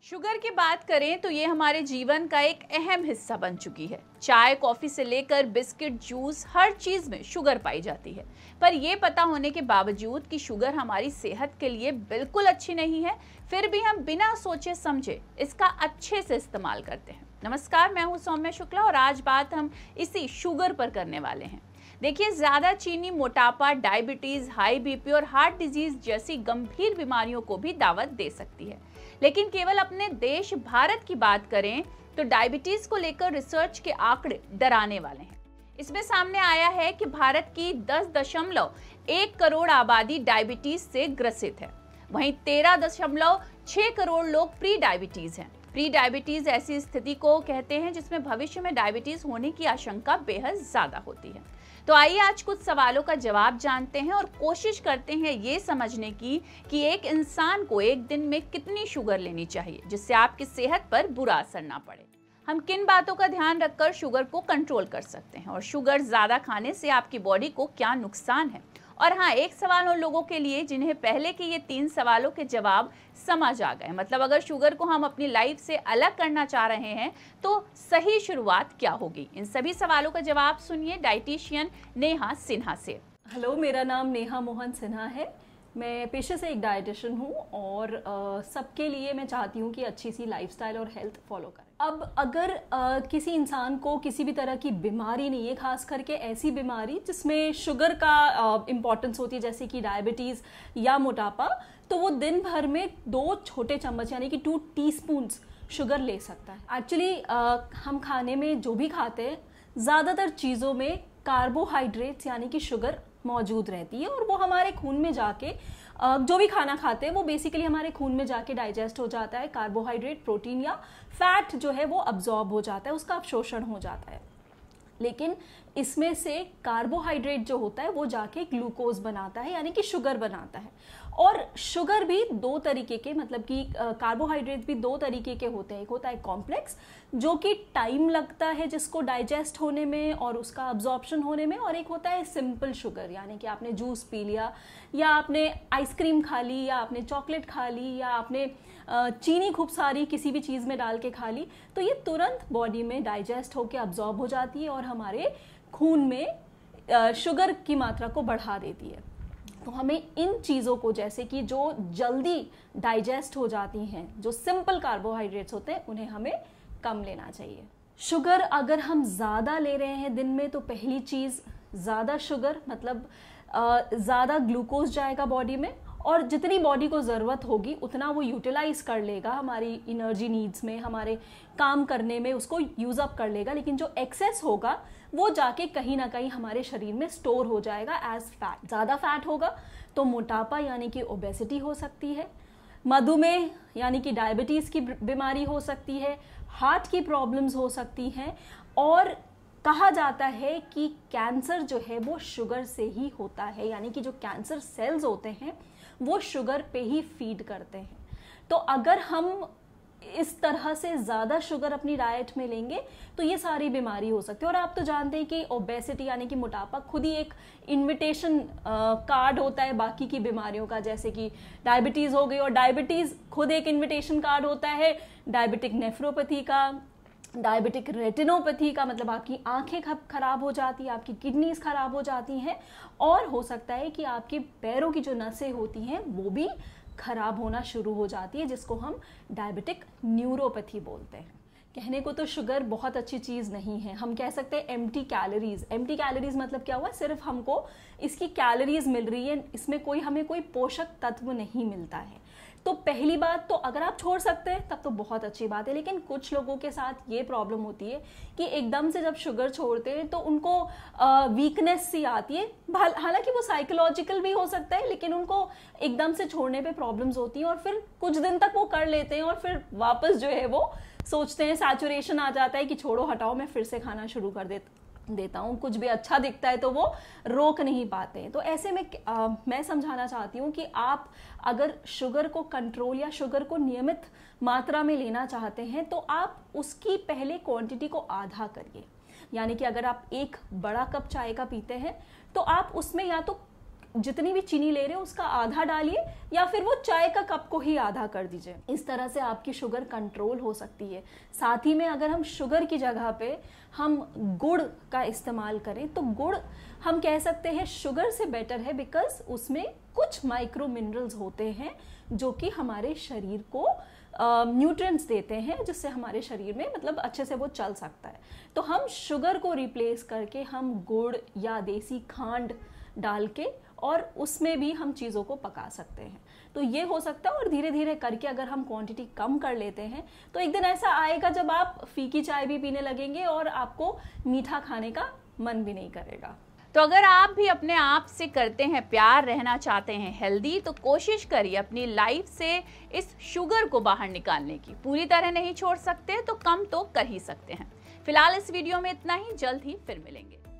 Sugar की बात करें तो ये हमारे जीवन का एक अहम हिस्सा बन चुकी है। चाय, कॉफी से लेकर बिस्किट, जूस, हर चीज में शुगर पाई जाती है। पर ये पता होने के बावजूद कि शुगर हमारी सेहत के लिए बिल्कुल अच्छी नहीं है, फिर भी हम बिना सोचे समझे इसका अच्छे से इस्तेमाल करते हैं। नमस्कार, मैं हूँ सौम्या शुक्ला और आज बात हम इसी शुगर पर करने वाले हैं। देखिए, ज्यादा चीनी मोटापा, डायबिटीज, हाई बीपी और हार्ट डिजीज जैसी गंभीर बीमारियों को भी दावत दे सकती है। लेकिन केवल अपने देश भारत की बात करें तो डायबिटीज को लेकर रिसर्च के आंकड़े डराने वाले हैं। इसमें सामने आया है कि भारत की 10.1 करोड़ आबादी डायबिटीज से ग्रसित है। वहीं 13.6 करोड़ लोग प्री डायबिटीज हैं। प्री डायबिटीज ऐसी स्थिति को कहते हैं जिसमें भविष्य में डायबिटीज होने की आशंका बेहद ज्यादा होती है। तो आइए आज कुछ सवालों का जवाब जानते हैं और कोशिश करते हैं ये समझने की कि एक इंसान को एक दिन में कितनी शुगर लेनी चाहिए जिससे आपकी सेहत पर बुरा असर ना पड़े। हम किन बातों का ध्यान रखकर शुगर को कंट्रोल कर सकते हैं और शुगर ज्यादा खाने से आपकी बॉडी को क्या नुकसान है। और हाँ, एक सवाल उन लोगों के लिए जिन्हें पहले के ये 3 सवालों के जवाब समझ आ गए, मतलब अगर शुगर को हम अपनी लाइफ से अलग करना चाह रहे हैं तो सही शुरुआत क्या होगी। इन सभी सवालों का जवाब सुनिए डाइटिशियन नेहा सिन्हा से। हेलो, मेरा नाम नेहा मोहन सिन्हा है। मैं पेशे से एक डाइटिशियन हूँ और सबके लिए मैं चाहती हूँ कि अच्छी सी लाइफस्टाइल और हेल्थ फॉलो करें। अब अगर किसी इंसान को किसी भी तरह की बीमारी नहीं है, खास करके ऐसी बीमारी जिसमें शुगर का इम्पोर्टेंस होती है जैसे कि डायबिटीज़ या मोटापा, तो वो दिन भर में 2 छोटे चम्मच यानी कि 2 टीस्पून्स शुगर ले सकता है। एक्चुअली हम खाने में जो भी खाते हैं ज़्यादातर चीज़ों में कार्बोहाइड्रेट्स यानी कि शुगर मौजूद रहती है और वो हमारे खून में जाके जो भी खाना खाते हैं वो बेसिकली हमारे खून में जाके डाइजेस्ट हो जाता है। कार्बोहाइड्रेट, प्रोटीन या फैट जो है वो अब्जॉर्ब हो जाता है, उसका अवशोषण हो जाता है। लेकिन इसमें से कार्बोहाइड्रेट जो होता है वो जाके ग्लूकोज बनाता है यानी कि शुगर बनाता है। और शुगर भी 2 तरीके के, मतलब कि कार्बोहाइड्रेट भी 2 तरीके के होते हैं। एक होता है कॉम्प्लेक्स जो कि टाइम लगता है जिसको डाइजेस्ट होने में और उसका अब्जॉर्प्शन होने में, और एक होता है सिंपल शुगर यानी कि आपने जूस पी लिया या आपने आइसक्रीम खा ली या आपने चॉकलेट खा ली या आपने चीनी खूब सारी किसी भी चीज़ में डाल के खा ली, तो ये तुरंत बॉडी में डाइजेस्ट होकर अब्जॉर्ब हो जाती है और हमारे खून में शुगर की मात्रा को बढ़ा देती है। तो हमें इन चीज़ों को, जैसे कि जो जल्दी डाइजेस्ट हो जाती हैं, जो सिंपल कार्बोहाइड्रेट्स होते हैं, उन्हें हमें कम लेना चाहिए। शुगर अगर हम ज़्यादा ले रहे हैं दिन में तो पहली चीज़, ज़्यादा शुगर मतलब ज़्यादा ग्लूकोज जाएगा बॉडी में और जितनी बॉडी को ज़रूरत होगी उतना वो यूटिलाइज कर लेगा, हमारी एनर्जी नीड्स में, हमारे काम करने में उसको यूज़ अप कर लेगा। लेकिन जो एक्सेस होगा वो जाके कहीं ना कहीं हमारे शरीर में स्टोर हो जाएगा एज फैट। ज़्यादा फैट होगा तो मोटापा यानी कि ओबेसिटी हो सकती है, मधुमेह यानी कि डायबिटीज़ की बीमारी हो सकती है, हार्ट की प्रॉब्लम्स हो सकती हैं, और कहा जाता है कि कैंसर जो है वो शुगर से ही होता है, यानी कि जो कैंसर सेल्स होते हैं वो शुगर पे ही फीड करते हैं। तो अगर हम इस तरह से ज़्यादा शुगर अपनी डाइट में लेंगे तो ये सारी बीमारी हो सकती है। और आप तो जानते हैं कि ओबेसिटी यानी कि मोटापा खुद ही एक इनविटेशन कार्ड होता है बाकी की बीमारियों का, जैसे कि डायबिटीज़ हो गई, और डायबिटीज़ खुद एक इनविटेशन कार्ड होता है डायबिटिक नेफ्रोपैथी का, डायबिटिक रेटिनोपैथी का, मतलब आपकी आंखें खराब हो जाती है, आपकी किडनीज खराब हो जाती हैं, और हो सकता है कि आपके पैरों की जो नसें होती हैं वो भी खराब होना शुरू हो जाती है, जिसको हम डायबिटिक न्यूरोपैथी बोलते हैं। कहने को तो शुगर बहुत अच्छी चीज़ नहीं है, हम कह सकते हैं एम्प्टी कैलोरीज। एम्प्टी कैलोरीज मतलब क्या हुआ, सिर्फ हमको इसकी कैलोरीज मिल रही है, इसमें हमें कोई पोषक तत्व नहीं मिलता है। तो पहली बात तो अगर आप छोड़ सकते हैं तब तो बहुत अच्छी बात है। लेकिन कुछ लोगों के साथ ये प्रॉब्लम होती है कि एकदम से जब शुगर छोड़ते हैं तो उनको वीकनेस सी आती है। हालांकि वो साइकोलॉजिकल भी हो सकता है, लेकिन उनको एकदम से छोड़ने पे प्रॉब्लम्स होती हैं और फिर कुछ दिन तक वो कर लेते हैं और फिर वापस जो है वो सोचते हैं, सैचुरेशन आ जाता है कि छोड़ो हटाओ, मैं फिर से खाना शुरू कर देता हूँ। कुछ भी अच्छा दिखता है तो वो रोक नहीं पाते हैं। तो ऐसे में मैं समझाना चाहती हूँ कि आप अगर शुगर को कंट्रोल या शुगर को नियमित मात्रा में लेना चाहते हैं तो आप उसकी पहले क्वांटिटी को आधा करिए। यानी कि अगर आप 1 बड़ा कप चाय का पीते हैं तो आप उसमें या तो जितनी भी चीनी ले रहे हो उसका आधा डालिए, या फिर वो चाय का कप को ही आधा कर दीजिए। इस तरह से आपकी शुगर कंट्रोल हो सकती है। साथ ही में अगर हम शुगर की जगह पे हम गुड़ का इस्तेमाल करें तो गुड़ हम कह सकते हैं शुगर से बेटर है, बिकॉज उसमें कुछ माइक्रो मिनरल्स होते हैं जो कि हमारे शरीर को न्यूट्रिएंट्स देते हैं, जिससे हमारे शरीर में मतलब अच्छे से वो चल सकता है। तो हम शुगर को रिप्लेस करके हम गुड़ या देसी खांड डाल के और उसमें भी हम चीज़ों को पका सकते हैं। तो ये हो सकता है, और धीरे धीरे करके अगर हम क्वांटिटी कम कर लेते हैं तो एक दिन ऐसा आएगा जब आप फीकी चाय भी पीने लगेंगे और आपको मीठा खाने का मन भी नहीं करेगा। तो अगर आप भी अपने आप से करते हैं प्यार, रहना चाहते हैं हेल्दी, तो कोशिश करिए अपनी लाइफ से इस शुगर को बाहर निकालने की। पूरी तरह नहीं छोड़ सकते तो कम तो कर ही सकते हैं। फिलहाल इस वीडियो में इतना ही, जल्द ही फिर मिलेंगे।